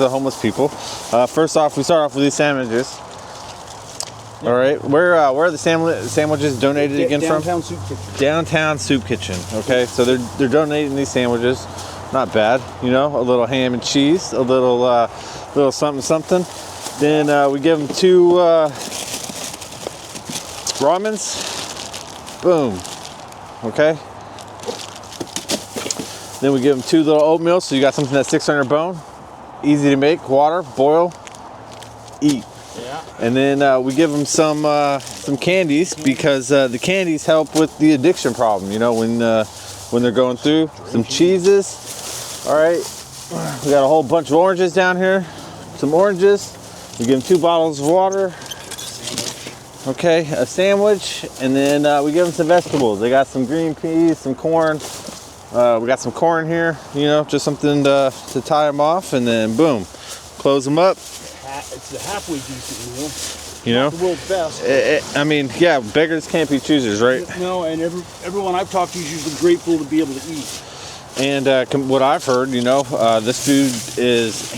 to the homeless people. First off, we start off with these sandwiches. All right, where are the sandwiches donated again from? Downtown Soup Kitchen. Downtown Soup Kitchen. Okay, so they're donating these sandwiches. Not bad, you know, a little ham and cheese, a little something. Then we give them 2 ramens. Boom. Okay. Then we give them 2 little oatmeal, so you got something that sticks on your bone. Easy to make. Water, boil, eat. Yeah. And then we give them some candies, because the candies help with the addiction problem. You know, when they're going through. Some cheeses. All right. We got a whole bunch of oranges down here. Some oranges. We give them 2 bottles of water. Okay, a sandwich, and then we give them some vegetables. They got some green peas, some corn. We got some corn here, you know, just something to tie them off, and then boom, close them up. It's a halfway decent meal. You know, not the world's best. I mean, yeah, beggars can't be choosers, right? No, and everyone I've talked to is usually grateful to be able to eat. And what I've heard, you know, this food is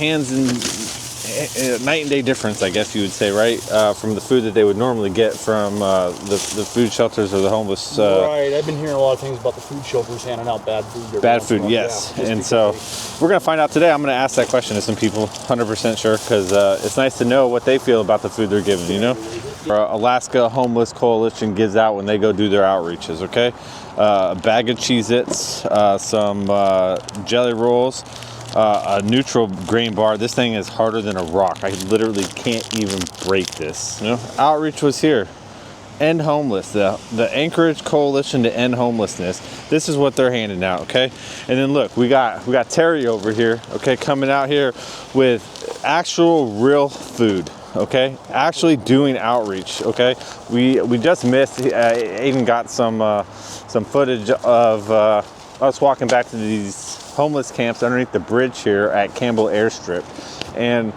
night and day difference, I guess you would say, right? From the food that they would normally get from the food shelters or the homeless. Right, I've been hearing a lot of things about the food shelters handing out bad food. Bad food, yes. Yeah, and so we're going to find out today. I'm going to ask that question to some people, 100% sure, because it's nice to know what they feel about the food they're given, you know? Alaska Homeless Coalition gives out when they go do their outreaches, okay? A bag of Cheez-Its, some jelly rolls, a neutral grain bar. This thing is harder than a rock. I literally can't even break this. You know, outreach was here. End homeless. The Anchorage Coalition to End Homelessness. This is what they're handing out. Okay, and then look, we got Terry over here. Okay, coming out here with actual real food. Okay, actually doing outreach. Okay, we just missed. Even got some footage of us walking back to these homeless camps underneath the bridge here at Campbell Airstrip, and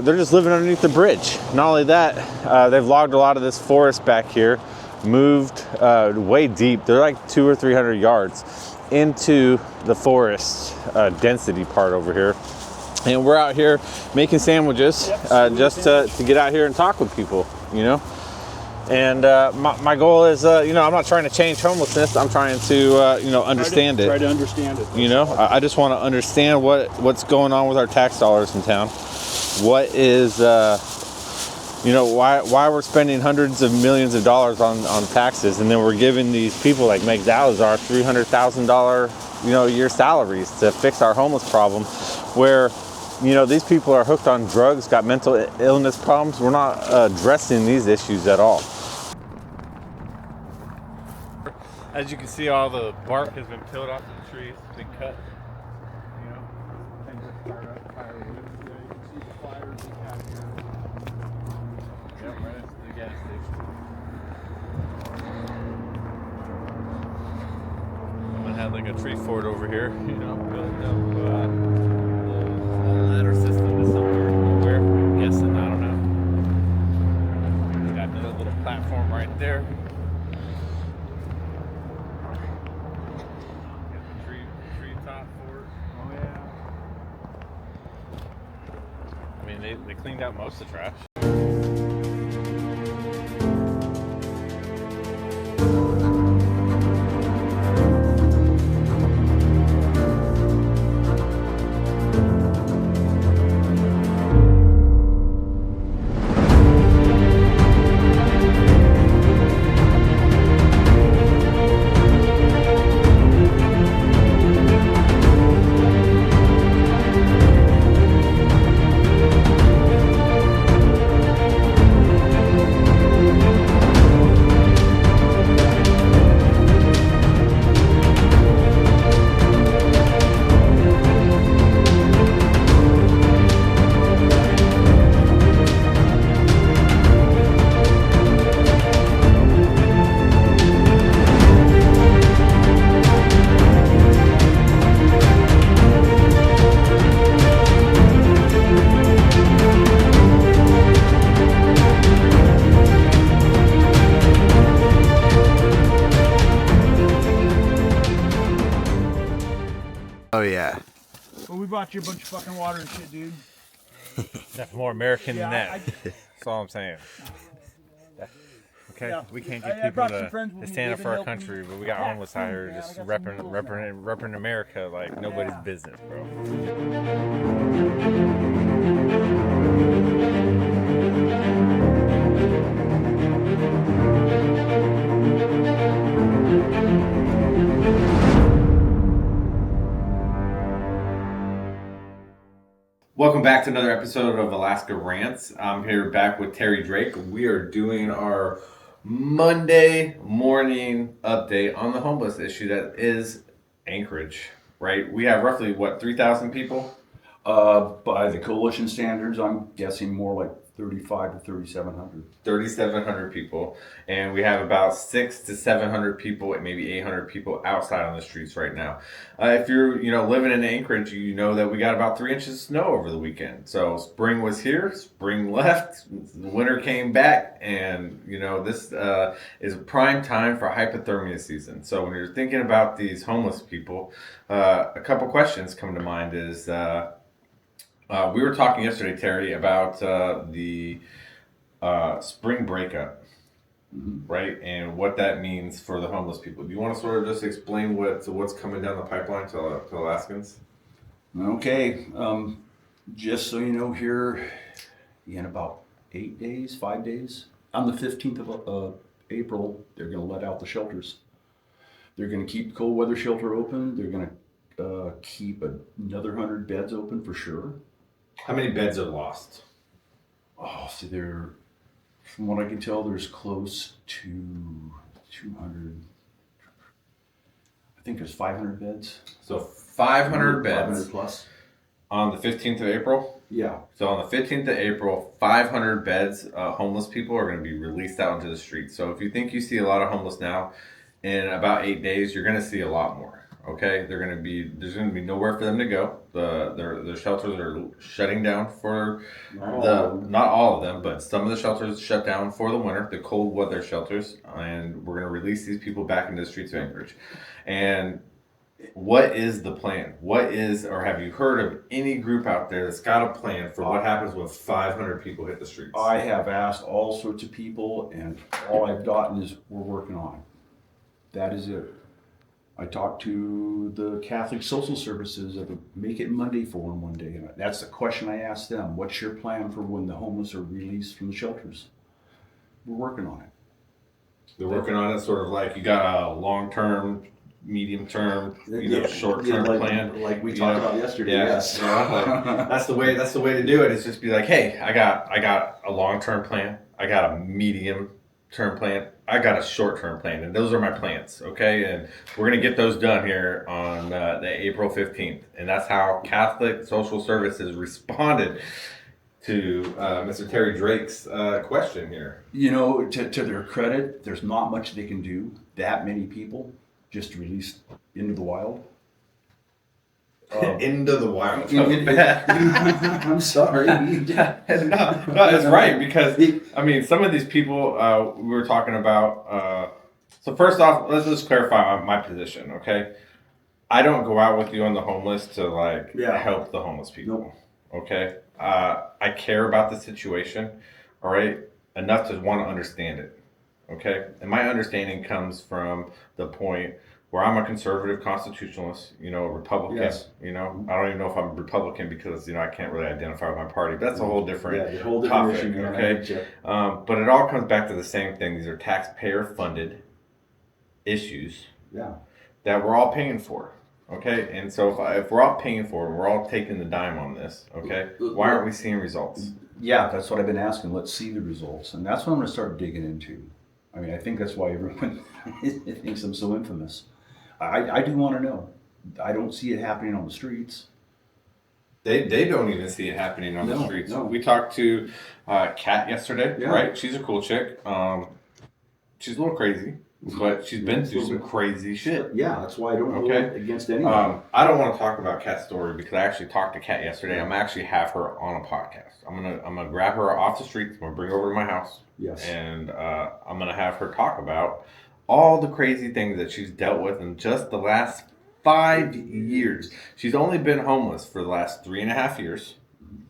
they're just living underneath the bridge. Not only that, they've logged a lot of this forest back here, moved way deep. They're like 200 or 300 yards into the forest density part over here, and we're out here making sandwiches just to get out here and talk with people, you know. And my goal is, you know, I'm not trying to change homelessness. I'm trying to, you know, understand it. Try to understand it. You know, I just want to understand what's going on with our tax dollars in town. What is, you know, why we're spending hundreds of millions of dollars on taxes, and then we're giving these people like Meg Salazar $300,000, you know, a year salaries to fix our homeless problem, where, you know, these people are hooked on drugs, got mental illness problems. We're not addressing these issues at all. As you can see, all the bark has been peeled off the trees, been cut, you know, and just firewood. Yeah, you can see the fires we have here. Yep, right next to the gas station. Someone had like a tree fort over here, you know, built up a ladder system to somewhere, nowhere. I'm guessing, I don't know. Got another little platform right there. They cleaned out most of the trash. Oh yeah. Well, we brought you a bunch of fucking water and shit, dude. Nothing more American than Yeah, that. That's all I'm saying. Okay, Yeah. we can't I get people brought some to friends with me. stand up They've for our been country, helping but we got pack homeless out food, here man. I just got some repping America like nobody's Yeah. business, bro. Welcome back to another episode of Alaskan Rants. I'm here back with Terry Drake. We are doing our Monday morning update on the homeless issue that is Anchorage, right? We have roughly, 3,000 people? By the coalition standards, I'm guessing more like 35 to 3,700. 3,700 people, and we have about 600 to 700 people, and maybe 800 people outside on the streets right now. If you're, living in Anchorage, you know that we got about 3 inches of snow over the weekend. So spring was here, spring left, winter came back, and this is a prime time for hypothermia season. So when you're thinking about these homeless people, a couple questions come to mind. Is we were talking yesterday, Terry, about the spring breakup, right? And what that means for the homeless people. Do you want to sort of just explain what's coming down the pipeline to Alaskans? Okay, just so you know, here in about 5 days, on the 15th of April, they're going to let out the shelters. They're going to keep the cold weather shelter open. They're going to keep another 100 beds open for sure. How many beds are lost? Oh, so from what I can tell, there's close to 200. I think there's 500 beds. So 500 beds 500 plus. On the 15th of April? Yeah. So on the 15th of April, 500 beds, homeless people are going to be released out into the streets. So if you think you see a lot of homeless now, in about 8 days, you're going to see a lot more. Okay, there's going to be nowhere for them to go. The shelters are shutting down for not all of them, but some of the shelters shut down for the winter, the cold weather shelters, and we're going to release these people back into the streets of Anchorage. And what is the plan? Or have you heard of any group out there that's got a plan for what happens when 500 people hit the streets? I have asked all sorts of people, and all I've gotten is we're working on it. That is it. I talked to the Catholic Social Services of Make It Monday for them one day, and that's the question I asked them. What's your plan for when the homeless are released from the shelters? We're working on it. They're working on it sort of like you got a long-term, medium-term, short-term plan. Like we talked about yesterday, yes. That's the way to do it. Is just be like, hey, I got a long-term plan. I got a medium-term plan. I got a short-term plan, and those are my plans, okay? And we're going to get those done here on the April 15th. And that's how Catholic Social Services responded to Mr. Terry Drake's question here. To their credit, there's not much they can do. That many people just released into the wild. Into the wild. I'm sorry. No, that's right, because some of these people we were talking about. So first off, let's just clarify my position, okay? I don't go out with you on the homeless to help the homeless people. Nope. Okay? I care about the situation, all right, enough to want to understand it, okay? And my understanding comes from the point where I'm a conservative constitutionalist, a Republican. Yes. I don't even know if I'm a Republican because I can't really identify with my party. But that's a whole different topic. issue, okay? But it all comes back to the same thing. These are taxpayer-funded issues that we're all paying for. Okay, and so if we're all paying for it, we're all taking the dime on this. Okay, why aren't we seeing results? Yeah, that's what I've been asking. Let's see the results, and that's what I'm going to start digging into. I think that's why everyone thinks I'm so infamous. I do want to know. I don't see it happening on the streets. They don't even see it happening on the streets. No. We talked to Kat yesterday, Yeah. right? She's a cool chick. She's a little crazy, but she's been through some crazy shit. Yeah, that's why I don't go against anyone. I don't want to talk about Kat's story because I actually talked to Kat yesterday. I'm actually have her on a podcast. I'm gonna grab her off the streets. I'm gonna bring her over to my house. Yes. And I'm gonna have her talk about all the crazy things that she's dealt with in just the last 5 years. She's only been homeless for the last 3.5 years.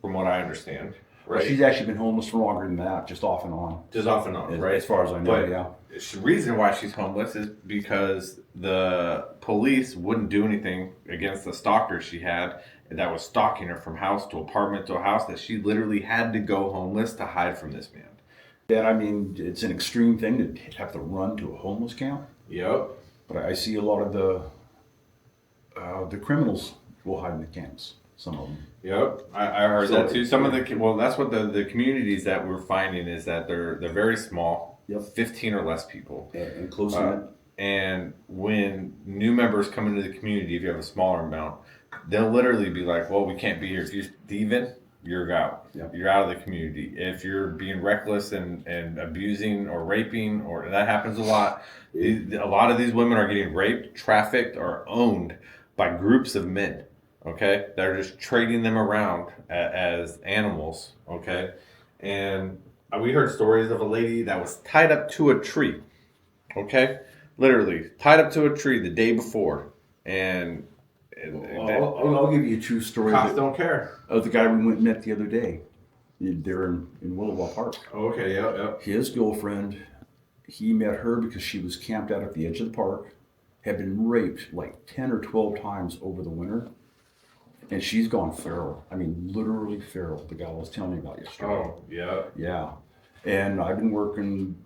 from what I understand. Right. Right. She's actually been homeless for longer than that, just off and on. Just off and on, right? As far as I know, but yeah. The reason why she's homeless is because the police wouldn't do anything against the stalker she had that was stalking her from house to apartment to house, that she literally had to go homeless to hide from this man. Yeah, I mean, it's an extreme thing to have to run to a homeless camp. Yep. But I see a lot of the criminals will hide in the camps. Some of them. Yep, I heard that too. Some of that's what the communities that we're finding is that they're very small. Yep. 15 or less people. And close knit. And when new members come into the community, if you have a smaller amount, they'll literally be like, well, we can't be here. If you're thieving, you're out. Yep. You're out of the community. If you're being reckless and abusing or raping, or that happens a lot. A lot of these women are getting raped, trafficked, or owned by groups of men. Okay, they're just trading them around as animals. Okay, and we heard stories of a lady that was tied up to a tree. Okay, literally tied up to a tree the day before, and I'll give you a true story. Cops don't care. Of the guy we went and met the other day. They're in Willowbell Park. Okay, yep. His girlfriend, he met her because she was camped out at the edge of the park, had been raped like 10 or 12 times over the winter. And she's gone feral. I mean, literally feral. The guy was telling me about yesterday. Oh, yeah. Yeah. And I've been working,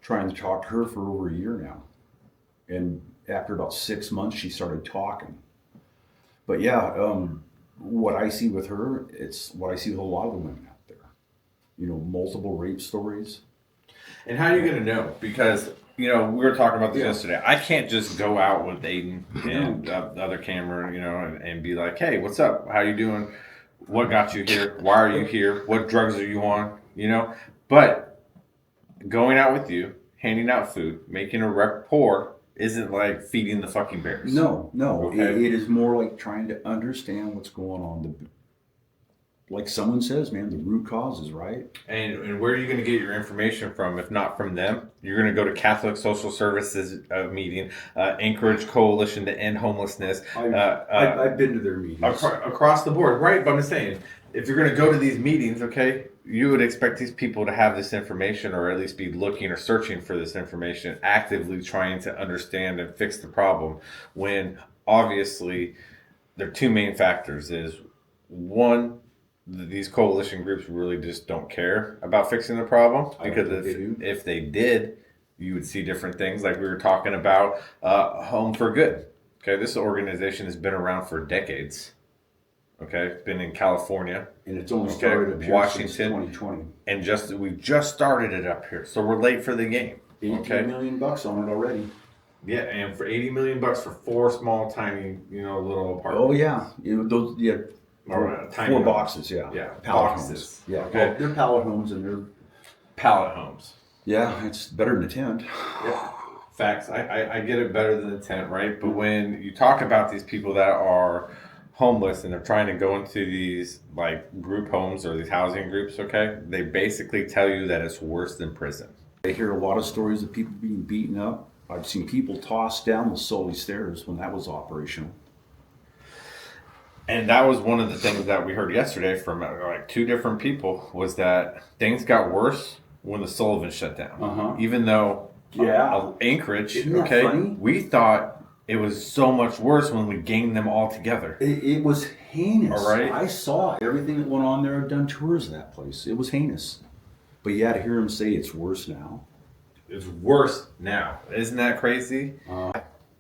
trying to talk to her for over a year now. And after about 6 months, she started talking. But yeah, what I see with her, it's what I see with a lot of the women out there. You know, multiple rape stories. And how are you going to know? Because, we were talking about this yesterday. I can't just go out with Aiden and the other camera, and be like, hey, what's up? How you doing? What got you here? Why are you here? What drugs are you on? But going out with you, handing out food, making a rapport isn't like feeding the fucking bears. No. Okay? It is more like trying to understand what's going on. Like someone says, man, the root causes, right? And where are you going to get your information from if not from them? You're going to go to Catholic Social Services meeting, Anchorage Coalition to End Homelessness. I've been to their meetings. Across the board, right? But I'm saying, if you're going to go to these meetings, okay, you would expect these people to have this information, or at least be looking or searching for this information, actively trying to understand and fix the problem, when obviously there are two main factors. Is one, these coalition groups really just don't care about fixing the problem, because if they did, you would see different things, like we were talking about Home for Good. Okay, this organization has been around for decades. Okay, it's been in California, and it's only started up here Washington, since 2020, and we just started it up here, so we're late for the game. $18 million on it already. Yeah, and for $80 million for 4 small, tiny, little apartments. Oh yeah, those tiny 4 homes. boxes, yeah. Pallet Boxes. homes. Yeah, Okay. well, they're pallet homes, and they're Pallet homes. Yeah, it's better than a tent. Yeah. Facts. I get it better than a tent, right? But when you talk about these people that are homeless and they're trying to go into these like group homes or these housing groups, okay, they basically tell you that it's worse than prison. I hear a lot of stories of people being beaten up. I've seen people tossed down the Sully stairs when that was operational. And that was one of the things that we heard yesterday from like 2 different people, was that things got worse when the Sullivan shut down. Even though Anchorage, Isn't that funny? we thought it was so much worse when we gained them all together. It was heinous. All right. I saw everything that went on there. I've done tours of that place. It was heinous. But yeah, to hear him say it's worse now. It's worse now. Isn't that crazy?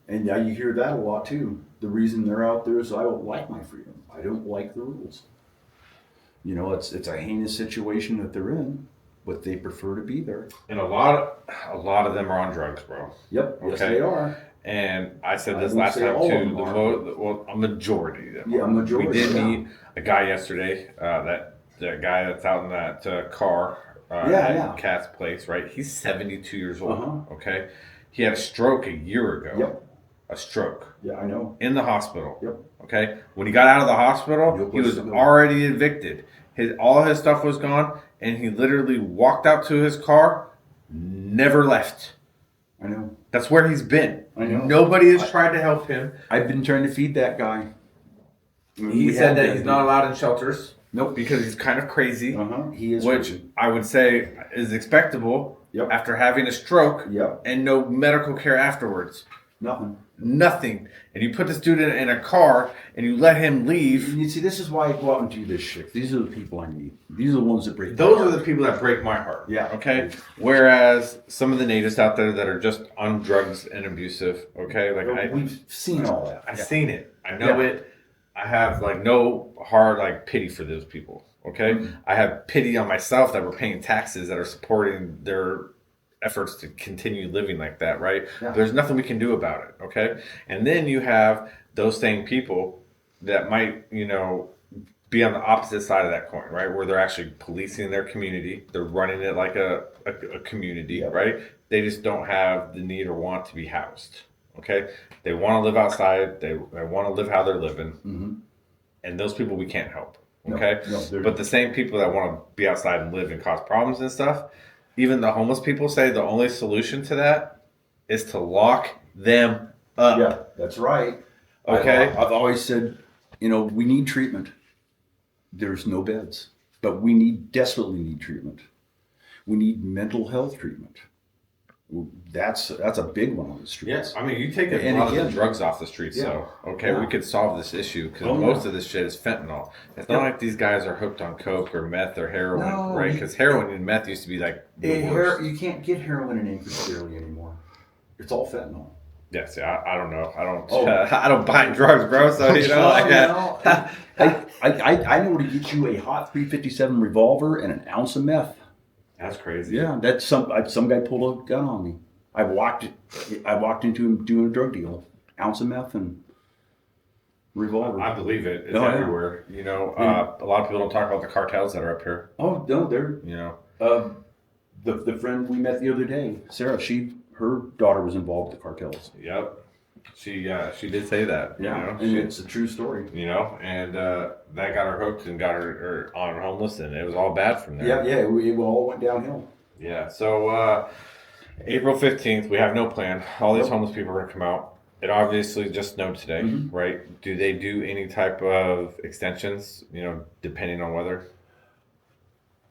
And yeah, you hear that a lot too. The reason they're out there is I don't like my freedom. I don't like the rules. It's a heinous situation that they're in, but they prefer to be there. And a lot of them are on drugs, bro. Yep. Okay. Yes, they are. And I said this I last won't say time all too. of them are. A majority of them. Yeah, a majority. We did meet a guy yesterday. That guy that's out in that car. At Cat's place, right? He's 72 years old. Okay, he had a stroke a year ago. Yep. A stroke. Yeah, I know. In the hospital. Yep. Okay. When he got out of the hospital, he was already evicted. All his stuff was gone, and he literally walked out to his car, never left. I know. That's where he's been. I know. Nobody has tried to help him. I've been trying to feed that guy. He said that he's not allowed in shelters. Nope. Because he's kind of crazy. He is which crazy. I would say is expectable Yep. after having a stroke Yep. and no medical care afterwards. Nothing. And you put this dude in a car and you let him leave. You see, this is why I go out and do this shit. These are the people I need. These are the ones that break. Those are the people that break my heart. Yeah. Okay. Whereas some of the natives out there that are just on drugs and abusive. Okay. Like we've seen all that. I've seen it. I know it. I have like no hard like pity for those people. Okay. Mm-hmm. I have pity on myself that we're paying taxes that are supporting their efforts to continue living like that, right? Yeah. There's nothing we can do about it, okay? And then you have those same people that might, you know, be on the opposite side of that coin, right? Where they're actually policing their community. They're running it like a community, right? They just don't have the need or want to be housed, okay? They want to live outside. They want to live how they're living. Mm-hmm. And those people we can't help, okay? No, but the same people that want to be outside and live and cause problems and stuff, even the homeless people say the only solution to that is to lock them up. Yeah, that's right. Okay. I've always said, you know, we need treatment. There's no beds, but we desperately need treatment. We need mental health treatment. That's a big one on the streets. Yes, I mean, you take a lot of the drugs off the streets, so we could solve this issue because most of this shit is fentanyl. It's not like these guys are hooked on coke or meth or heroin, right? Because heroin and meth used to be like you can't get heroin in Anchorage barely anymore. It's all fentanyl. Yeah, see, I don't know. I don't buy drugs, bro. So you know, I know where to get you a hot .357 revolver and an ounce of meth. That's crazy. Yeah, that's some guy pulled a gun on me. I walked into him doing a drug deal. Ounce of meth and revolver. I believe it. It's everywhere. You know, a lot of people don't talk about the cartels that are up here. Oh no, they're you know. The friend we met the other day, Sarah. Her daughter was involved with the cartels. Yep. She did say that. Yeah, you know? and it's a true story. You know, and that got her hooked and got her on homeless, and it was all bad from there. Yeah, it all went downhill. Yeah. So April 15th, we have no plan. All these homeless people are going to come out. It obviously just snowed today, right? Do they do any type of extensions? You know, depending on weather.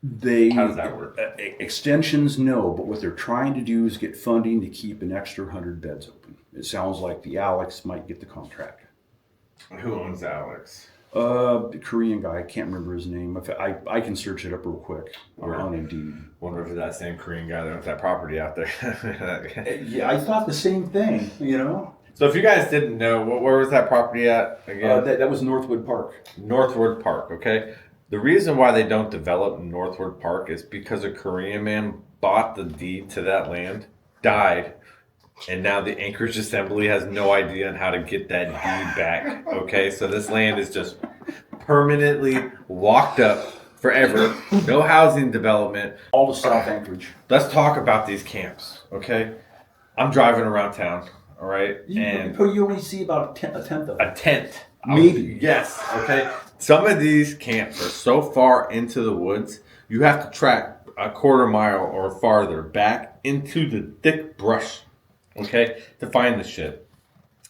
How does that work? Extensions, no, but what they're trying to do is get funding to keep an extra 100 beds open. It sounds like the Alex might get the contract. Who owns Alex? The Korean guy, I can't remember his name. I can search it up real quick on Indeed. Wonder if it's that same Korean guy that owns that property out there. Yeah, I thought the same thing, you know? So if you guys didn't know, where was that property at again? That was Northwood Park. Northwood Park, okay? The reason why they don't develop Northwood Park is because a Korean man bought the deed to that land, died, and now the Anchorage Assembly has no idea on how to get that deed back, okay? So this land is just permanently locked up forever, no housing development. All to South Anchorage. Let's talk about these camps, okay? I'm driving around town, all right? And you only see about a tenth of it. A tenth. Maybe. Yes, okay? Some of these camps are so far into the woods, you have to track a quarter mile or farther back into the thick brush, okay, to find the shit.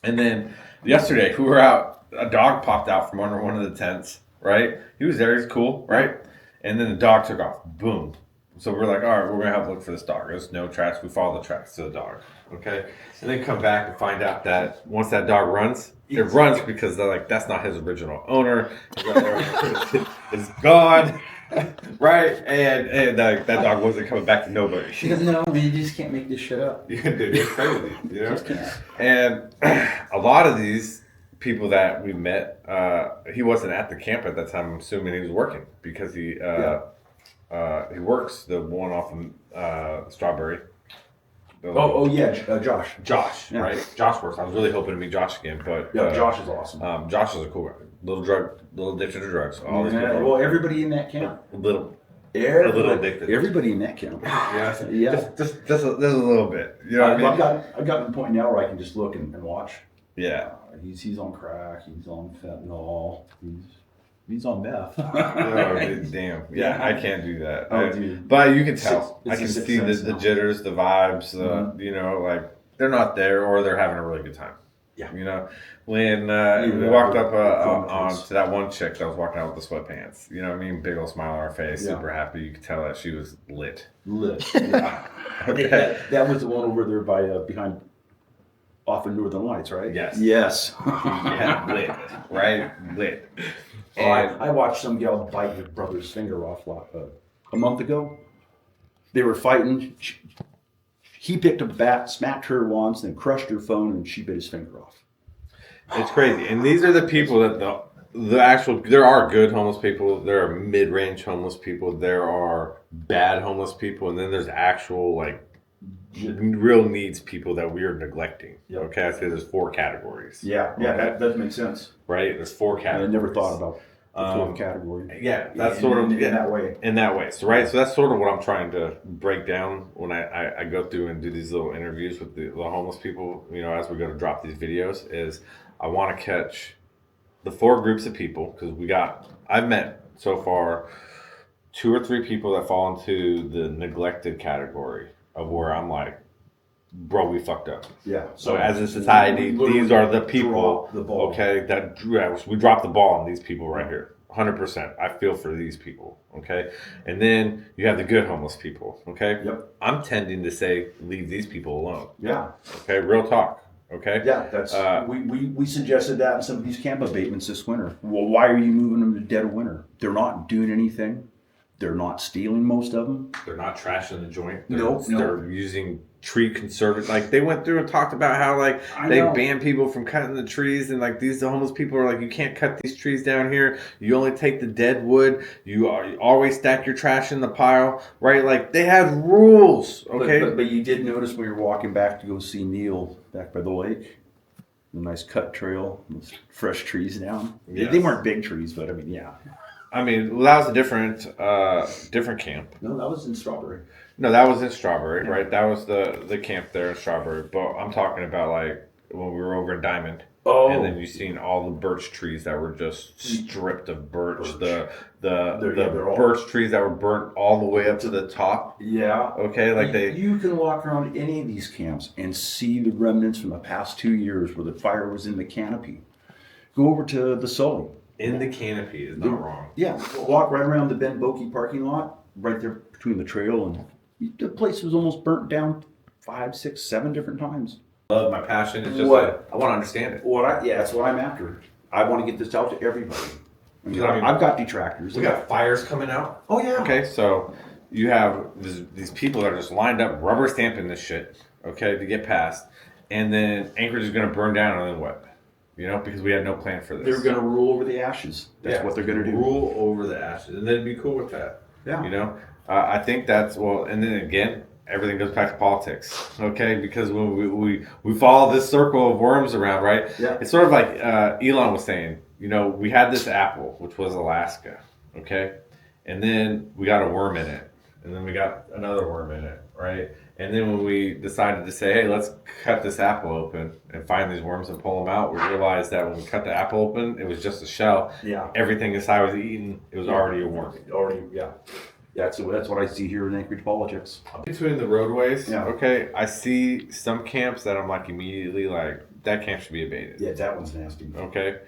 And then yesterday, we were out, a dog popped out from under one of the tents, right? He was there, he's cool, right? And then the dog took off, boom. So we're like, all right, we're going to have a look for this dog. There's no tracks. We follow the tracks to the dog, okay? And then come back and find out that once that dog runs, it runs because they're like, that's not his original owner. It's gone, right? And that dog wasn't coming back to nobody. No, you just can't make this shit up. Dude, it's crazy, you know? Just can't. And a lot of these people that we met, he wasn't at the camp at that time. I'm assuming he was working because he works the one off of Strawberry. Josh. Josh, right? Josh works. I was really hoping to meet Josh again, but Josh is awesome. Josh is a cool guy. Little addicted to drugs. All these people. Well, everybody in that camp. A little addicted. Everybody in that camp. Yeah. Just a little bit. You know what I mean? I've gotten to the point now where I can just look and watch. Yeah. He's on crack. He's on fentanyl. He's on meth. Oh, damn. Yeah, I can't do that. Dude. But you can tell. I can It's see the jitters, the vibes, you know, like they're not there or they're having a really good time. Yeah. You know, when we Yeah, walked up the on taste. to that one chick that was walking out with the sweatpants. You know what I mean? Big old smile on her face, Yeah. super happy. You could tell that she was lit. Lit. Yeah. Okay. That was the one over there by behind off of Northern Lights, right? Yes. Yes. Yeah, lit. Right? Lit. Oh, And I watched some gal bite her brother's finger off a month ago. They were fighting. He picked up a bat, smacked her once, then crushed her phone, and she bit his finger off. it's crazy. And these are the people that the actual, there are good homeless people, there are mid-range homeless people, there are bad homeless people, and then there's actual like real needs people that we are neglecting. Yep. Okay, I say there's 4 categories. Yeah, Okay. that does make sense. Right? There's 4 I categories. never thought about the fourth category. Yeah, that's in, sort of in that way. In that way, so right, so that's sort of what I'm trying to break down when I go through and do these little interviews with the homeless people. You know, as we go to drop these videos, is I want to catch the 4 groups of people because I've met so far 2 or 3 people that fall into the neglected category of where I'm like, bro, we fucked up. Yeah. So as a society, these are the people, the ball. okay, that we dropped the ball on these people right here. 100%. I feel for these people, okay? And then you have the good homeless people, okay? Yep. I'm tending to say leave these people alone, Yeah. okay? Real talk, okay? Yeah, that's we suggested that in some of these camp abatements this winter. Well, why are you moving them to dead of winter? They're not doing anything. They're not stealing most of them. They're not trashing the joint. No. They're using tree conservation. Like they went through and talked about how like they ban people from cutting the trees, and like the homeless people are like, you can't cut these trees down here. You only take the dead wood. You always stack your trash in the pile, right? Like they have rules, okay? But you did notice when you were walking back to go see Neil back by the lake, the nice cut trail, with fresh trees down. Yes. They weren't big trees, but I mean, yeah. I mean, well, that was a different camp. No, that was in Strawberry. No, that was in Strawberry, right? That was the camp there in Strawberry. But I'm talking about like when we were over in Diamond. Oh. And then you seen all the birch trees that were just stripped of birch. The They're all- birch trees that were burnt all the way up to the top. Yeah. Okay, like You can walk around any of these camps and see the remnants from the past 2 years where the fire was in the canopy. Go over to the Sully. in the canopy is not wrong. Yeah, walk right around the Ben Bokeh parking lot, right there between the trail, and the place was almost burnt down 5, 6, 7 different times. Love my passion. It's just What? like, I want to understand it. That's what I'm after. I want to get this out to everybody. I mean, I mean, I've got detractors. We got fires coming out. Oh yeah. Okay, so you have these people that are just lined up, rubber stamping this shit, okay, to get past, and then Anchorage is going to burn down, and then what? You know, because we had no plan for this. They're going to rule over the ashes. That's what they're going to do. Rule over the ashes, and they'd be cool with that. Yeah. You know, I think that's and then again, everything goes back to politics, okay? Because when we follow this circle of worms around, right? Yeah. It's sort of like Elon was saying. You know, we had this apple, which was Alaska, okay, and then we got a worm in it, and then we got another worm in it, right? And then when we decided to say, hey, let's cut this apple open and find these worms and pull them out, we realized that when we cut the apple open, it was just a shell. Yeah. Everything inside was eaten. It was already a worm. Yeah. That's what I see here in Anchorage politics. Between the roadways, Yeah. okay, I see some camps that I'm like immediately like, that camp should be abated. Yeah, that one's nasty. Okay.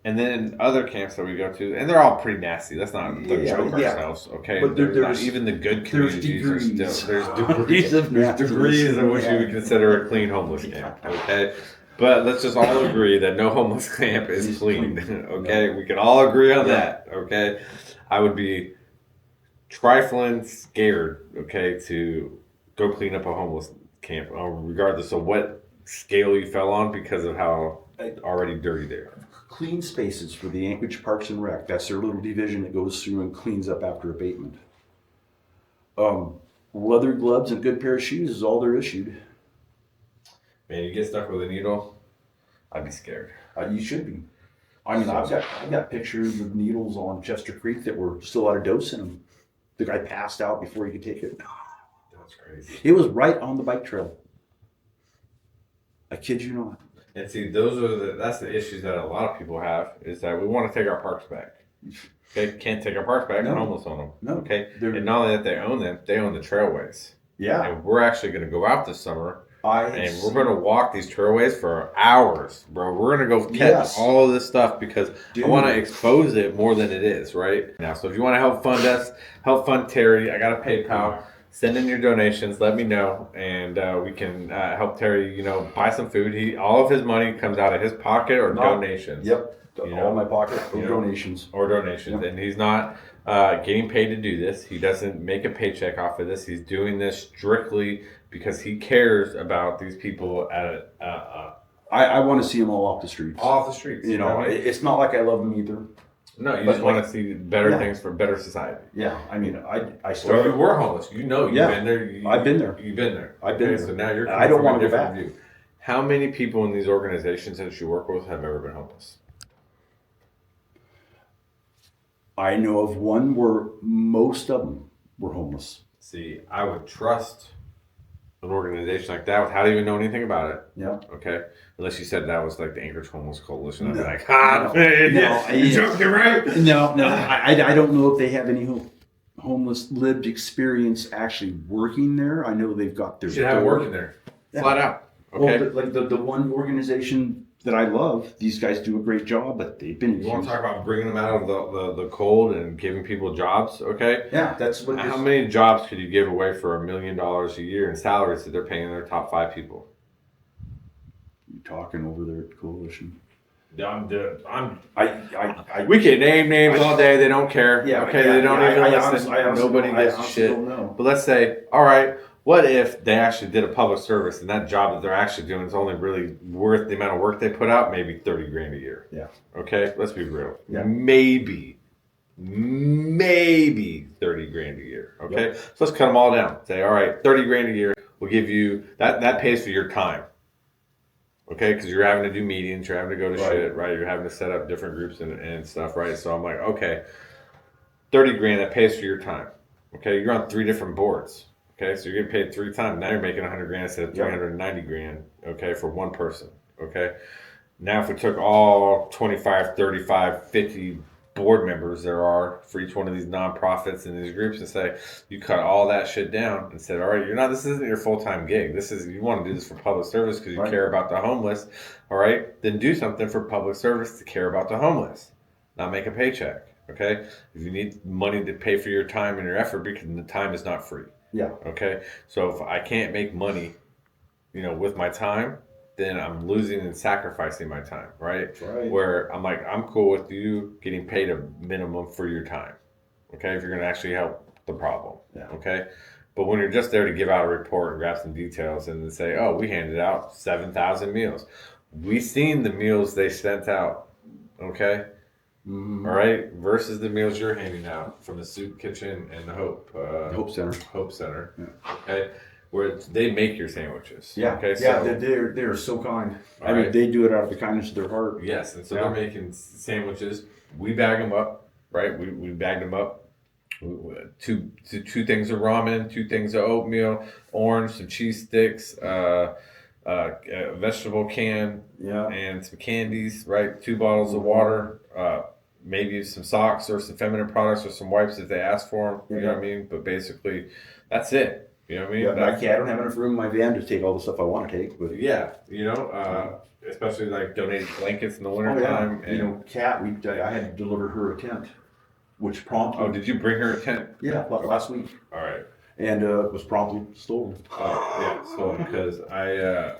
And then other camps that we go to, and they're all pretty nasty. Let's not joke ourselves, okay? But there's not there's- even the good there's communities are degrees. still there's of there's degrees in which Yeah. you would consider a clean homeless camp, okay? But let's just all agree that no homeless camp is It's clean, clean. okay? We can all agree on Yeah. that, okay? I would be trifling scared, okay, to go clean up a homeless camp, regardless of what scale you fell on, because of how already dirty they are. Clean spaces for the Anchorage Parks and Rec. That's their little division that goes through and cleans up after abatement. Leather gloves and a good pair of shoes is all they're issued. Man, you get stuck with a needle, I'd be scared. You should be. I mean, I've got pictures of needles on Chester Creek that were still out of dose in them. The guy passed out before he could take it. That's crazy. It was right on the bike trail. I kid you not. And see, that's the issues that a lot of people have, is that we want to take our parks back. Okay, can't take our parks back, No. we're homeless on them. No. Okay, They're- and not only that they own them, they own the trailways. Yeah. And we're actually going to go out this summer And we're going to walk these trailways for hours, bro. We're going to go catch all of this stuff because I want to expose it more than it is, right? Now, so if you want to help fund us, help fund Terry, I got a PayPal. Send in your donations. Let me know, and we can help Terry, buy some food. All of his money comes out of his pocket or donations. Yep. All my pocket or donations. Or donations. Yep. And he's not getting paid to do this. He doesn't make a paycheck off of this. He's doing this strictly because he cares about these people at I want to see them all off the streets. All off the streets. It's not like I love them either. No, you just want to see better things for better society. Yeah, I mean, I started. Well, you were homeless. You've been there. I've been there. You've been there. I've been there. So now you're. I don't want to go back. View. How many people in these organizations that you work with have ever been homeless? I know of one where most of them were homeless. See, I would trust an organization like that without even knowing anything about it. Yeah. Okay. Unless you said that was like the Anchorage Homeless Coalition. I'd be like, you're right. No. I don't know if they have any homeless lived experience actually working there. I know they've got their. You should have working there, flat out. Okay. Well, like the one organization that I love, these guys do a great job, but they've been. You want to talk about bringing them out of the cold and giving people jobs? Okay. Yeah, that's what. How many jobs could you give away for $1 million a year in salaries that they're paying their top 5 people? You talking over there at Coalition? We can name names all day. They don't care. Yeah. Okay. They don't even listen. Nobody gives a shit. But let's say, all right. What if they actually did a public service and that job that they're actually doing is only really worth the amount of work they put out? Maybe $30,000 a year. Yeah. Okay. Let's be real. Yeah. Maybe $30,000 a year. Okay. Yep. So let's cut them all down. Say, all right, $30,000 a year. We'll give you that pays for your time. Okay, because you're having to do meetings, you're having to go to shit, right? You're having to set up different groups and stuff, right? So I'm like, okay, $30,000 that pays for your time. Okay, you're on 3 different boards. Okay, so you're getting paid 3 times. Now you're making $100,000 instead of $390,000. Okay, for one person. Okay, now if we took all 25, 35, 50 board members there are for each one of these nonprofits and these groups and say you cut all that shit down and said, all right, this isn't your full-time gig. You want to do this for public service because you care about the homeless. All right, then do something for public service to care about the homeless, not make a paycheck. Okay, if you need money to pay for your time and your effort, because the time is not free. Yeah. Okay, so if I can't make money, with my time, then I'm losing and sacrificing my time, right? Right. Where I'm like, I'm cool with you getting paid a minimum for your time, okay? If you're going to actually help the problem, okay? But when you're just there to give out a report and grab some details and then say, oh, we handed out 7,000 meals. We seen the meals they sent out, okay? Mm-hmm. All right, versus the meals you're handing out from the Soup Kitchen and the Hope Center, okay? Where they make your sandwiches. Yeah. Okay. Yeah. They're so kind. I mean, they do it out of the kindness of their heart. Yes, and so they're making sandwiches. We bag them up, right? We bagged them up. Two things of ramen, 2 things of oatmeal, orange, some cheese sticks, a vegetable can, and some candies. Right. 2 bottles of water. Maybe some socks or some feminine products or some wipes if they ask for them. You know what I mean? But basically, that's it. You know what I mean? Yeah, I don't have enough room in my van to take all the stuff I want to take. But especially like donated blankets in the wintertime. And Kat, I had to deliver her a tent, which promptly. Oh, did you bring her a tent? Yeah, last week. All right. And it was promptly stolen. Oh yeah, stolen because I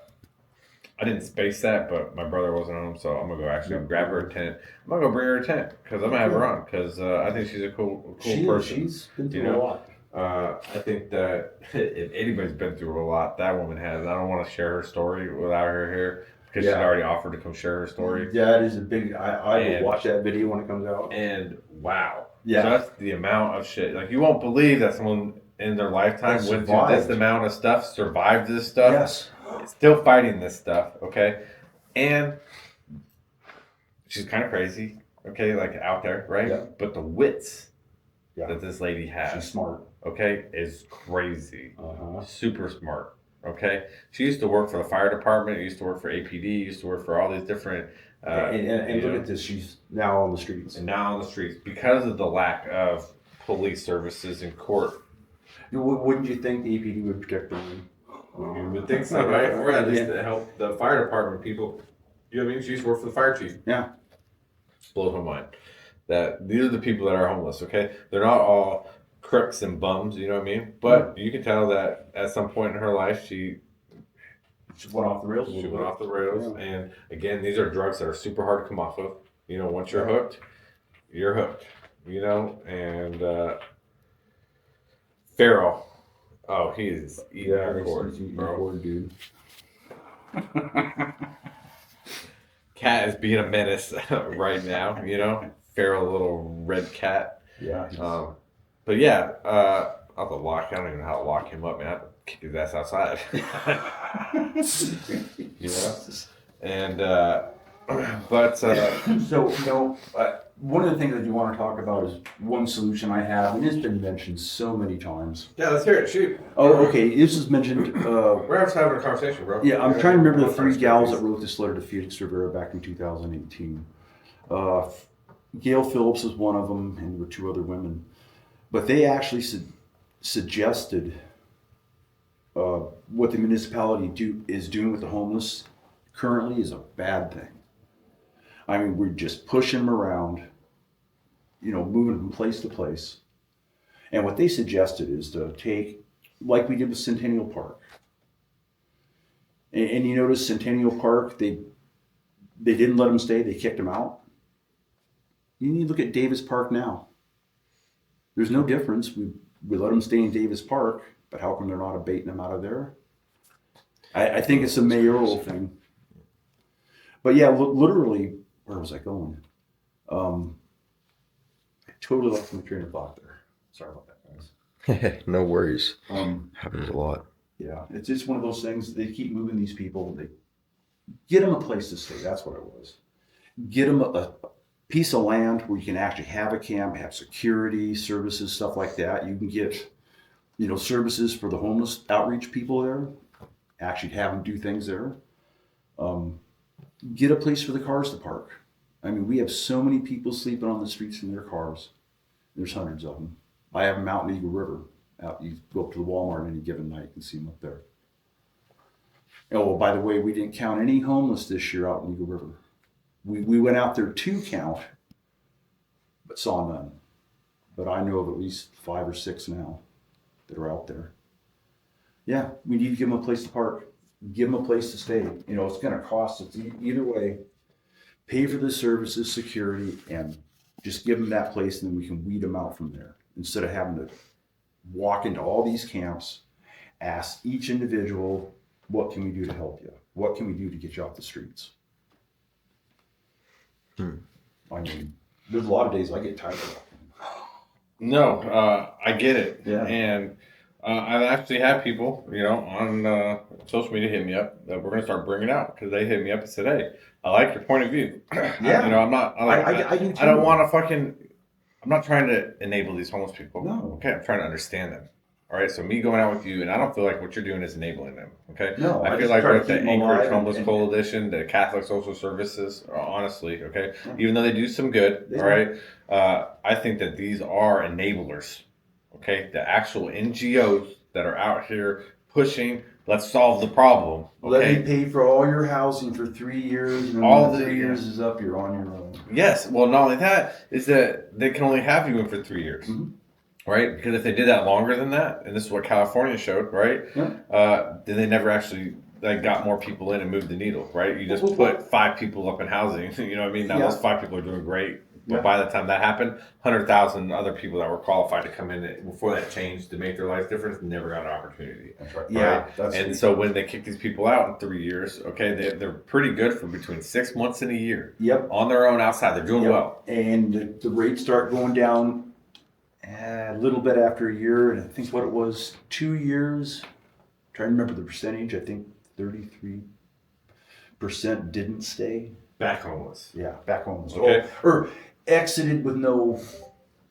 didn't space that, but my brother wasn't home, so I'm gonna go actually grab her a tent. I'm gonna go bring her a tent because I'm gonna have her on because I think she's a cool person. She's been through a lot. I think that if anybody's been through a lot, that woman has. I don't want to share her story without her here because she's already offered to come share her story. Yeah, it is a big. I will watch that video when it comes out. And wow, just the amount of shit. Like you won't believe that someone in their lifetime went through this amount of stuff, survived this stuff. Yes, still fighting this stuff. Okay, and she's kind of crazy. Okay, like out there, right? Yeah. But the wits that this lady has, she's smart. Okay, is crazy. Super smart. Okay, she used to work for the fire department. Used to work for APD. Used to work for all these different. And look at this. She's now on the streets. And now on the streets because of the lack of police services in court. Wouldn't you think the APD would protect them? You would think so, right? Or at least to help the fire department people. You know what I mean? She used to work for the fire chief. Yeah. Blows my mind. That these are the people that are homeless, okay? They're not all crooks and bums, you know what I mean? But you can tell that at some point in her life, she went off the rails. She went off the rails. Yeah. And again, these are drugs that are super hard to come off of. You know, once you're hooked, you're hooked. You know, and Farrell, oh, he is eating our cord, bro. Dude. Cat is being a menace right now, you know? Feral little red cat. Yeah. But yeah, I'll have to lock. I don't even know how to lock him up, man. I have to kick his ass outside. You know? And, but, so, you know, one of the things that you want to talk about is one solution I have, and it's been mentioned so many times. Yeah, let's hear it. Shoot. Oh, okay. This is mentioned. We're just having a conversation, bro. Yeah, I'm trying to remember the three gals that wrote this letter to Felix Rivera back in 2018. Gail Phillips was one of them, and there were two other women. But they actually suggested what the municipality is doing with the homeless currently is a bad thing. I mean, we're just pushing them around, you know, moving from place to place. And what they suggested is to take, like we did with Centennial Park. And you notice Centennial Park, they didn't let them stay, they kicked them out. You need to look at Davis Park now. There's no difference. We let them stay in Davis Park, but how come they're not abating them out of there? I think it's a mayoral thing. But yeah, literally, where was I going? I totally lost my train of thought there. Sorry about that, guys. No worries. Happens a lot. Yeah, it's just one of those things. They keep moving these people. They get them a place to stay. That's what it was. Get them a piece of land where you can actually have a camp, have security, services, stuff like that. You can get, you know, services for the homeless outreach people there. Actually have them do things there. Get a place for the cars to park. I mean, we have so many people sleeping on the streets in their cars. There's hundreds of them. I have them out in Eagle River. Out, you go up to the Walmart any given night and see them up there. Oh, by the way, we didn't count any homeless this year out in Eagle River. We went out there to count, but saw none. But I know of at least 5 or 6 now that are out there. Yeah, we need to give them a place to park. Give them a place to stay. You know, it's going to cost us either way. Pay for the services, security, and just give them that place, and then we can weed them out from there. Instead of having to walk into all these camps, ask each individual, what can we do to help you? What can we do to get you off the streets? I mean, there's a lot of days I get tired of it. No, I get it. Yeah. And I've actually had people, you know, on social media hit me up that we're going to start bringing out because they hit me up and said, hey, I like your point of view. Yeah. You know, I'm not, I do too. I don't want to I'm not trying to enable these homeless people. No. Okay, I'm trying to understand them. All right, so me going out with you, and I don't feel like what you're doing is enabling them. Okay, No, I I feel just like try to with the keep them Anchorage alive Homeless and- Coalition, the Catholic Social Services, honestly, okay, Yeah. even though they do some good, They all right, I think that these are enablers. Okay, the actual NGOs that are out here pushing, let's solve the problem. Let Okay, me pay for all your housing for 3 years, and All when the- the 3 years is up, you're on your own. yes. Well, not only that is that they can only have you in for 3 years. Mhm. Right, because if they did that longer than that, and this is what California showed, right? Yeah. Then they never actually got more people in and moved the needle, right? You just Well, put 5 people up in housing. You know what I mean? Now Yeah. those 5 people are doing great, but Yeah. by the time that happened, 100,000 other people that were qualified to come in before that changed to make their life different never got an opportunity. That's right. Yeah. That's And so when they kick these people out in 3 years, okay, they're pretty good for between 6 months and a year Yep. on their own outside. They're doing Yep. well. And the rates start going down a little bit after a year, and I think what it was 2 years. Trying to remember the percentage. I think 33% didn't stay. Back homeless. Yeah, back home. Okay. Or exited with no,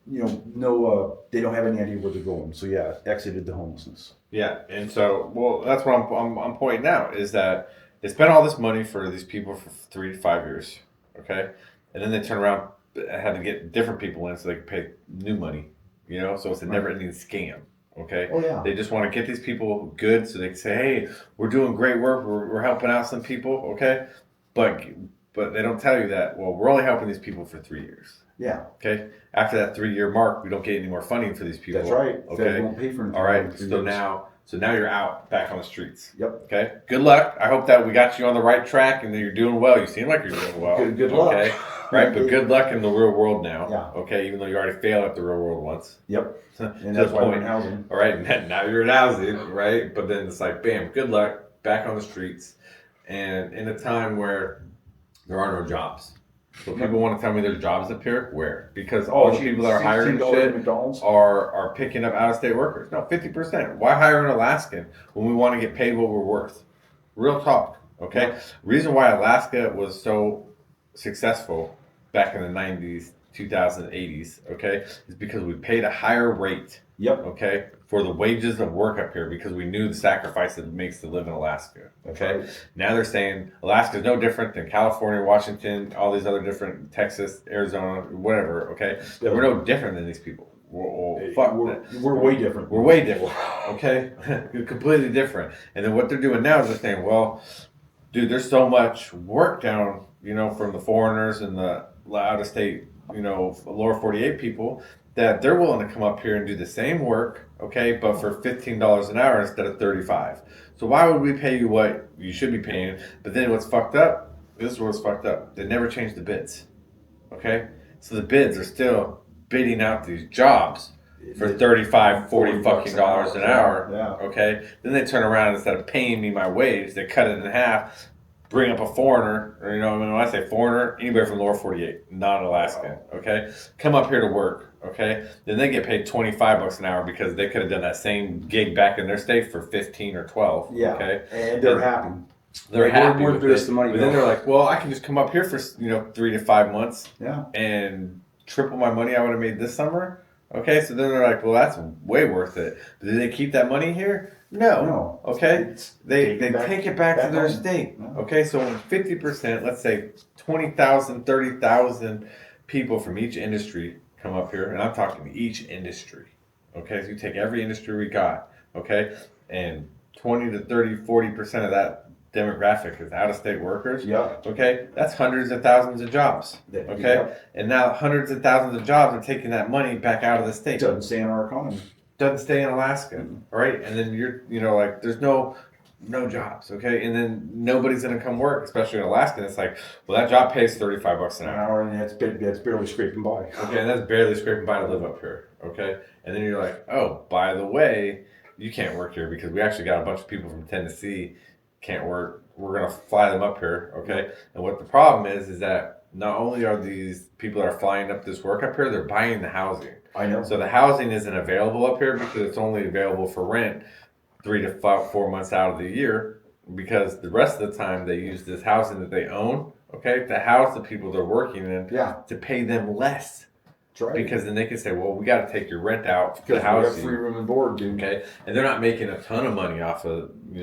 they don't have any idea where they're going. So yeah, exited the homelessness. Yeah, and so that's what I'm pointing out is that they spent all this money for these people for 3 to 5 years, okay, and then they turn around and had to get different people in so they could pay new money, you know. So it's a never-ending scam, Okay. Oh, yeah. They just want to get these people good, so they can say, "Hey, we're doing great work. We're helping out some people." Okay, but they don't tell you that. Well, we're only helping these people for 3 years. Yeah. Okay. After that 3 year mark, we don't get any more funding for these people. That's right. Okay. Fed won't pay for anything. All right. for 3 So years. now you're out back on the streets. Yep. Okay. Good luck. I hope that we got you on the right track and that you're doing well. You seem like you're doing well. Good luck. Okay. Right. But good luck in the real world now. Yeah. Okay. Even though you already failed at the real world once. Yep. To And that's the why we're in point. housing. All right. Now you're in housing. Right. But then it's like, bam, good luck. Back on the streets. And in a time where there are no jobs. So people want to tell me there's jobs up here. Where? Because all the people that are hiring $16 shit McDonald's. are picking up out-of-state workers. No, 50%. Why hire an Alaskan when we want to get paid what we're worth? Real talk, okay? Yeah. Reason why Alaska was so successful back in the 90s, 2080s, okay, is because we paid a higher rate, Yep. okay, for the wages of work up here because we knew the sacrifice it makes to live in Alaska, okay? Right. Now they're saying Alaska's no different than California, Washington, all these other different, Texas, Arizona, whatever, okay? That we're no different than these people. Well, fuck that. We're way different. We're way different, okay? Completely different. And then what they're doing now is they're saying, well, dude, there's so much work down, from the foreigners and the out-of-state, lower 48 people that they're willing to come up here and do the same work, okay, but for $15 an hour instead of 35. So why would we pay you what you should be paying? But then what's fucked up, this is what's fucked up. They never changed the bids, okay? So the bids are still bidding out these jobs for 35, 40 fucking dollars an hour, Yeah. okay? Then they turn around and instead of paying me my wage, they cut it in half, bring up a foreigner, or, when I say foreigner, anybody from lower 48, not Alaskan, okay? Come up here to work, okay? Then they get paid 25 bucks an hour because they could have done that same gig back in their state for 15 or 12, Yeah. okay? And they're happy. They're happy Where with does it. the money But go? then they're like, well, I can just come up here for 3 to 5 months Yeah. and triple my money I would have made this summer. Okay, so then they're like, well, that's way worth it. But do they keep that money here? No. Okay, they take it back to their home. state. Yeah. Okay, so 50%, let's say 20,000, 30,000 people from each industry come up here, and I'm talking each industry. Okay, so you take every industry we got, okay, and 20 to 30, 40% of that demographic is out-of-state workers. Yeah. Okay, that's hundreds of thousands of jobs. Okay, Yeah. and now hundreds of thousands of jobs are taking that money back out of the state. It doesn't stay in our economy. Doesn't stay in Alaska, right? And then you're, like, there's no jobs. Okay, and then nobody's gonna come work, especially in Alaska. And it's like, well, that job pays 35 bucks an An hour. hour, and that's barely scraping by. Okay, and that's barely scraping by to live up here. Okay, and then you're like, oh, by the way, you can't work here because we actually got a bunch of people from Tennessee can't work. We're gonna fly them up here. Okay, and what the problem is that not only are these people that are flying up this work up here, they're buying the housing. I know. So the housing isn't available up here because it's only available for rent 3 to 4 months out of the year, because the rest of the time they use this housing that they own, okay, to house the people they're working in, Yeah. to pay them less. That's right. Because then they can say, well, we got to take your rent out to Because we house have you. free room and board, dude. Okay, and they're not making a ton of money off of the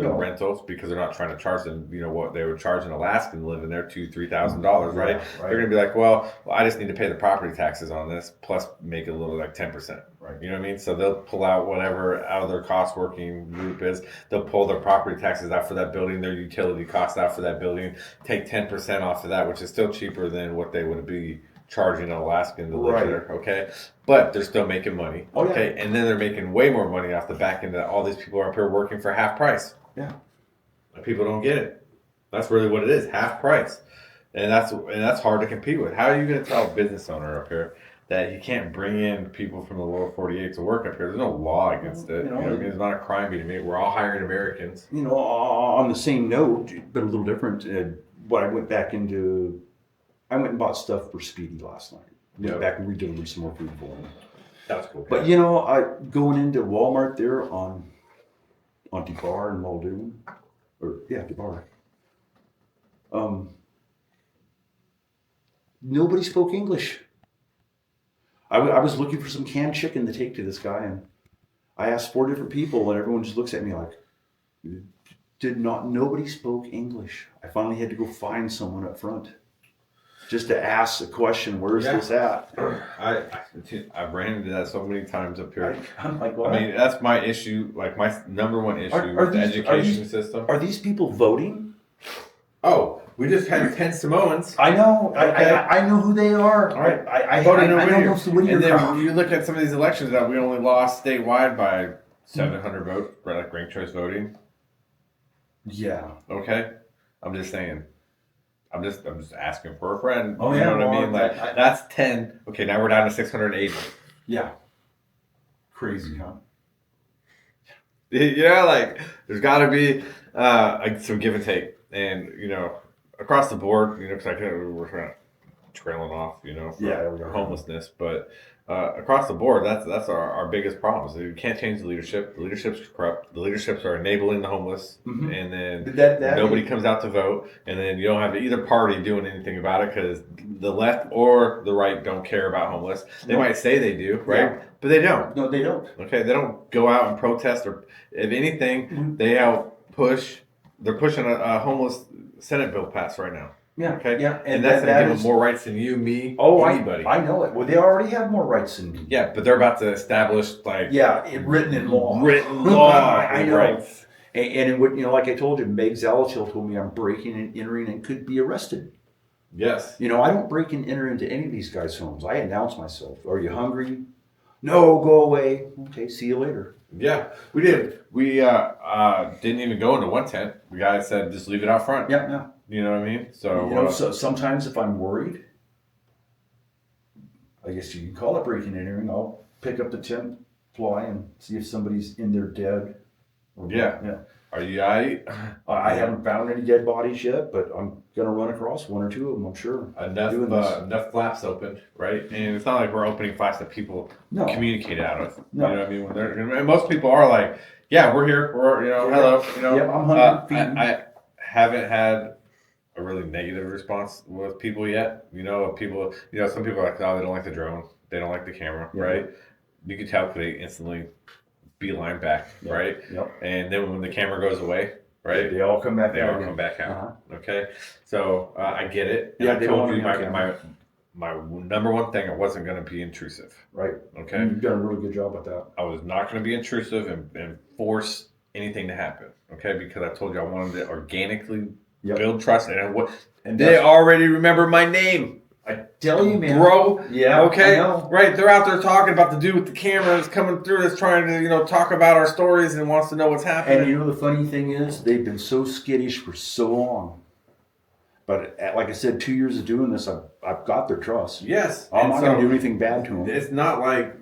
No. rentals because they're not trying to charge them what they would charge an Alaskan living there, $2,000-$3,000, right? Yeah, right. They're gonna be like, well, I just need to pay the property taxes on this plus make it a little like 10%. Right. You know what I mean? So they'll pull out whatever out of their cost working group is. They'll pull their property taxes out for that building, their utility costs out for that building, take 10% off of that, which is still cheaper than what they would be charging an Alaskan to live Right. there, okay? But they're still making money, Oh, yeah. okay? And then they're making way more money off the back end that all these people are up here working for half price. Yeah. And people don't get it. That's really what it is, half price. And that's hard to compete with. How are you going to tell a business owner up here that you can't bring in people from the lower 48 to work up here? There's no law against it. You know, what I mean? It's not a crime being made. We're all hiring Americans. On the same note, but a little different, I went and bought stuff for Speedy last night. Went back and redelivered some more food for him. That's cool. But I going into Walmart there on DeBar and Muldoon, DeBar. Nobody spoke English. I was looking for some canned chicken to take to this guy, and I asked 4 different people, and everyone just looks at me like, nobody spoke English. I finally had to go find someone up front. just to ask the question, where's Yeah. this at? I've ran into that so many times up here. I'm like, what? I mean, that's my issue. Like my number one issue Are with the these- education system. Are these people voting? Oh, we just had 10 Samoans. I know. Okay. I know who they are. All right. I voted in know Whittier. most of the Whittier And then crowd. you look at some of these elections that we only lost statewide by 700 votes, right? Like ranked choice voting. Yeah. Okay, I'm just saying. I'm just asking for a friend. Oh, You yeah, know what I well, mean? Like that's 10. Okay, now we're down to 680. Yeah. Crazy, huh? Yeah, like there's got to be like some give and take, and across the board, because we're kind of trailing off, for homelessness, but across the board, that's our biggest problem. So you can't change the leadership. The leadership's corrupt. The leaderships are enabling the homeless, and then nobody comes out to vote, and then you don't have either party doing anything about it because the left or the right don't care about homeless. They might say they do, right? Yeah. But they don't. No, they don't. Okay, they don't go out and protest, or if anything, they help push. They're pushing a homeless Senate bill passed right now. Yeah. Okay. Yeah. And that's going to give them more rights than you, me, anybody. I know it. Well, they already have more rights than me. Yeah, but they're about to establish Written in law. Written law. I know. Rights. And it would, like I told you, Meg Zalatil told me I'm breaking and entering and could be arrested. Yes. I don't break and enter into any of these guys' homes. I announce myself. Are you hungry? No, go away. Okay, see you later. Yeah, we did. We didn't even go into one tent. The guy said, just leave it out front. Yeah, yeah. You know what I mean? So, So sometimes if I'm worried, I guess you can call it breaking and entering. I'll pick up the tent fly and see if somebody's in there dead. Yeah. Are you all right? I haven't found any dead bodies yet, but I'm gonna run across one or two of them. I'm sure. Enough flaps open, right? And it's not like we're opening flaps that people communicate out of. No. You know what I mean? And most people are like, yeah, we're here. We're, hello. Yep, I'm 100 feet. I haven't had a really negative response with people yet. People, some people are like, oh, they don't like the drone. They don't like the camera, right? You can tell they instantly beeline back, right? Yep. And then when the camera goes away, right? They all come back. They all come back out. Okay, so I get it. And Yeah, I they don't told want you to be on my number one thing. I wasn't going to be intrusive. Right. Okay. You've done a really good job with that. I was not going to be intrusive and force anything to happen. Okay, because I told you I wanted to organically build trust, and they already remember my name. I tell you, man, bro. Yeah. Okay. I know. Right. They're out there talking about the dude with the camera that's coming through, that's trying to talk about our stories and wants to know what's happening. And the funny thing is, they've been so skittish for so long. But like I said, 2 years of doing this, I've got their trust. Yes. I'm not going to do anything bad to them. It's not like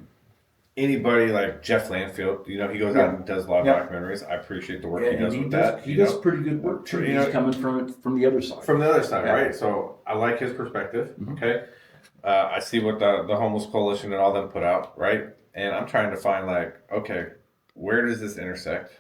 anybody like Jeff Landfield. He goes out and does a lot of documentaries. I appreciate the work he does with that. He does pretty good work too. He's coming from the other side. From the other side, right? So I like his perspective. Okay. I see what the Homeless Coalition and all them put out, right? And I'm trying to find okay, where does this intersect?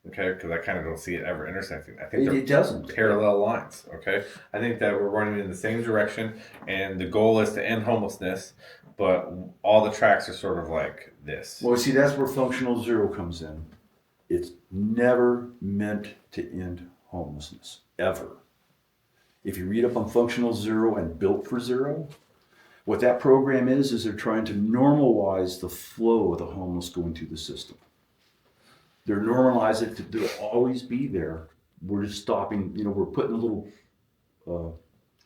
Okay, because I kind of don't see it ever intersecting. I think it doesn't. Parallel lines. Okay, I think that we're running in the same direction, and the goal is to end homelessness, but all the tracks are sort of like this. Well, see, that's where functional zero comes in. It's never meant to end homelessness, ever. If you read up on functional zero and built for zero, what that program is they're trying to normalize the flow of the homeless going through the system. They're normalizing it to always be there. We're just stopping, we're putting a little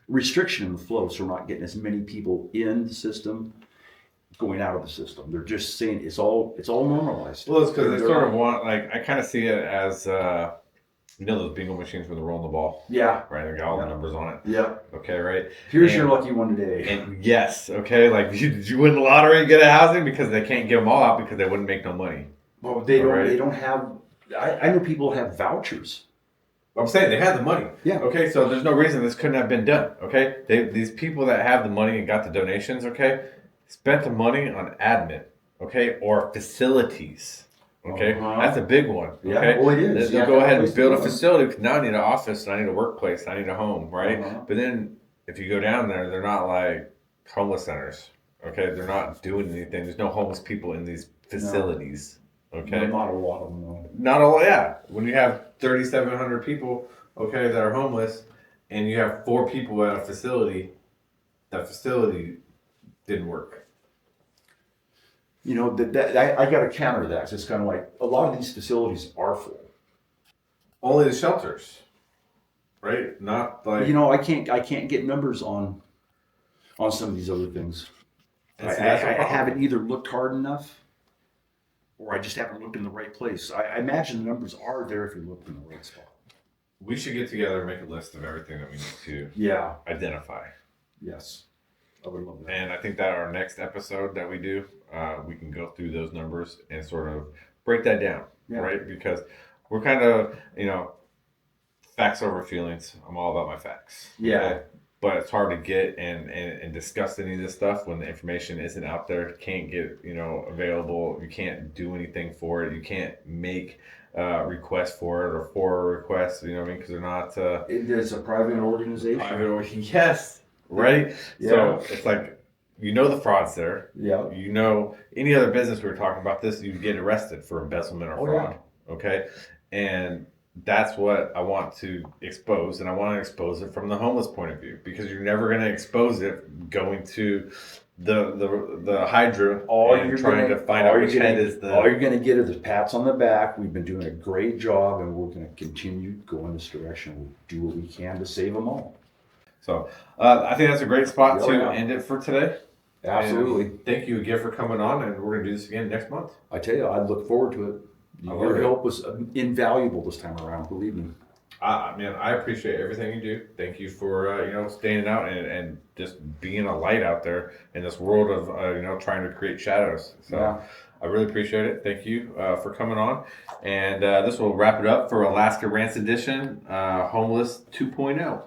restriction in the flow, so we're not getting as many people in the system going out of the system. They're just saying it's all normalized. Well, it's because they sort of want, I kind of see it as, those bingo machines where they're rolling the ball. Yeah. Right, they got all the numbers on it. Yeah. Okay, right? Here's your lucky one today. And yes, okay, did you win the lottery and get a housing? Because they can't give them all out because they wouldn't make no money. Well, they don't have, I know people have vouchers. I'm saying they had the money. Yeah. Okay, so there's no reason this couldn't have been done. Okay, these people that have the money and got the donations, okay, spent the money on admin, okay, or facilities. Okay, that's a big one. Okay, yeah, well, it is. They'll go ahead and build a facility because now I need an office, and I need a workplace, and I need a home, right? But then if you go down there, they're not like homeless centers. Okay, they're not doing anything. There's no homeless people in these facilities. Okay, not a lot of them. No. Not a lot. Yeah, when you have 3,700 people, okay, that are homeless, and you have 4 people at a facility, that facility didn't work. You know, I got to counter that. It's kind of like a lot of these facilities are full. Only the shelters, right? Not like You know, I can't get numbers on some of these other things. And see, that's the I problem. haven't either looked hard enough, or I just haven't looked in the right place. I imagine the numbers are there if you look in the right spot. we should get together and make a list of everything that we need to Yeah. identify. Yes. I would love that. And I think that our next episode that we do, we can go through those numbers and sort of break that down, Yeah. right? Because we're kind of, facts over feelings. I'm all about my facts. Yeah. Okay? But it's hard to get and discuss any of this stuff when the information isn't out there. Can't get, available. You can't do anything for it. You can't make requests for it or for requests, because they're not It's a private organization. private or yes, right? Yeah. So it's like, the fraud's there. Yeah. Any other business we were talking about this, you get arrested for embezzlement or Oh, fraud. Okay. And that's what I want to expose. And I want to expose it from the homeless point of view, because you're never going to expose it going to the Hydra and trying to find out which head is the. All you're going to get are the pats on the back. We've been doing a great job, and we're going to continue going this direction. We'll do what we can to save them all. So I think that's a great spot Oh, to yeah. end it for today. Absolutely. And thank you again for coming on, and we're going to do this again next month. I tell you, I look forward to it. I love Your it. help was invaluable this time around, believe me. Man, I appreciate everything you do. Thank you for standing out and just being a light out there in this world of trying to create shadows. So Yeah. I really appreciate it. Thank you for coming on, and this will wrap it up for Alaskan Rants edition, Homeless 2.0.